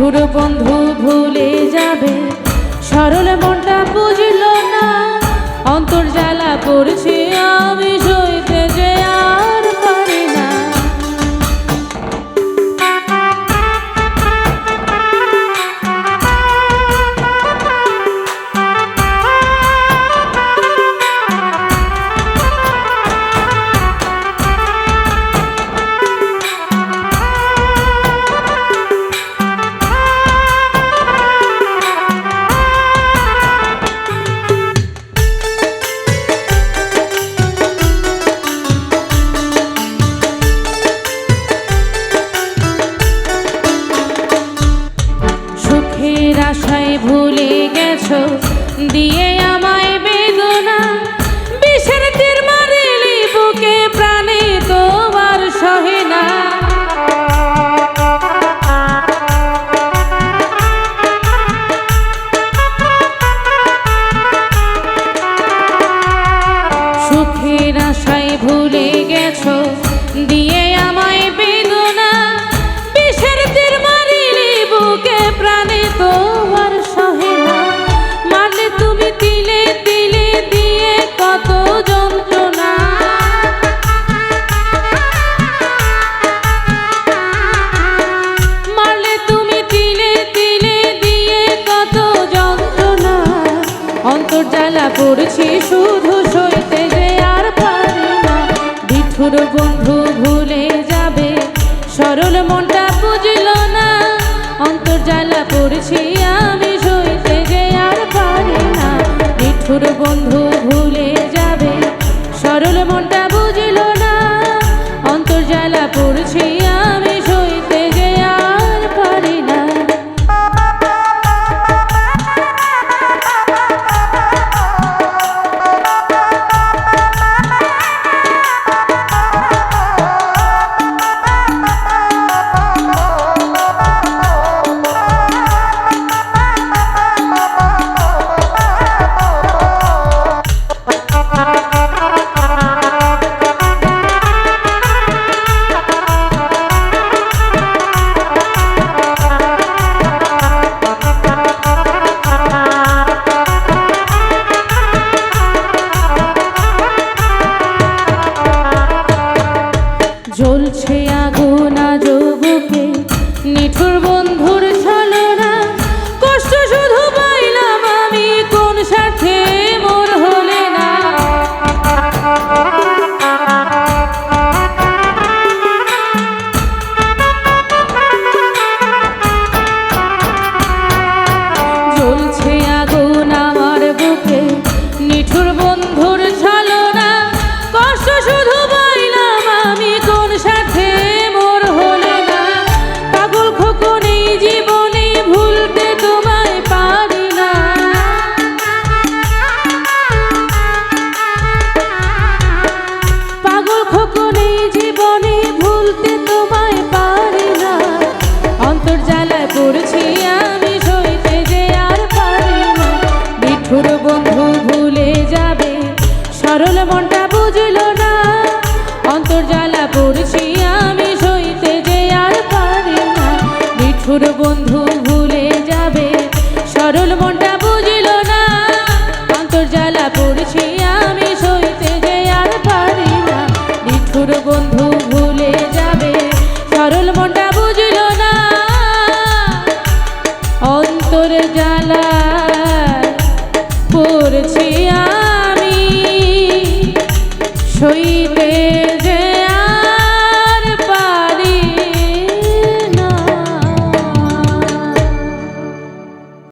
নিঠুর বন্ধু ভুলে যাবে, সরল মনটা বুঝল না, অন্তর জ্বালা পড়ছে আমি সইতে যে আর পারি না। সুখের আশায় ভুলে গেছো দিয়ে আমায় বেদনা, বিষের তীর মারিলি বুকে প্রাণে তোমার সহে না। সুখের আশায় ভুলে গেছো দিয়ে আমায় বেদনা, বিষের তীর মারিলি বুকে প্রাণে তোমার সহে না। মারলে তুমি তিলে তিলে দিয়ে কত যন্ত্রণা, মারলে তুমি তিলে তিলে দিয়ে কত যন্ত্রণা, অন্তর জ্বালা পড়ছি শুধু সইতে যে আর পারি না। নিঠুর বন্ধু ভুলে যাবে, সরল মনটা বুঝল না, অন্তর জ্বালা পড়ছি আমি সইতে যে আর পারি না। নিঠুর বন্ধু ভুলে যাবে, সরল মনটা বুঝল না, অন্তর জ্বালা পড়ছি আমি সইতে যে আর পারি না। জ্বলছে আগুন আজ বুকে, নিঠুর বন্ধুর ছলনা, কষ্ট শুধু পাইলাম আমি কোন সাথে মোর হলে না। জ্বলছে আগুন আমার বুকে, নিঠুর বন্ধুর ছলনা, কষ্ট শুধু পাইলাম আমি কোন সাথে মোর হলে না। পাগল খোকন এই জীবনে ভুলতে তোমায় পারি না, পাগল খোকন এই জীবনে ভুলতে তোমায় পারি না। অন্তর জ্বালায় পড়ছি আমি সইতে যে আর পারি না। নিঠুর বন্ধু ভুলে যাবে, সরল মনটা বুঝল না, অন্তর জ্বালা পড়ছি আমি সইতে যে আর পারি না। নিঠুর বন্ধু ভুলে যাবে, সরল মনটা বুঝল না, অন্তর জ্বালা পড়ছি আমি সইতে যে আর পারি না। নিঠুর বন্ধু ভুলে যাবে, সরল মনটা বুঝল না, অন্তর জ্বালা পড়ছি আমি সইতে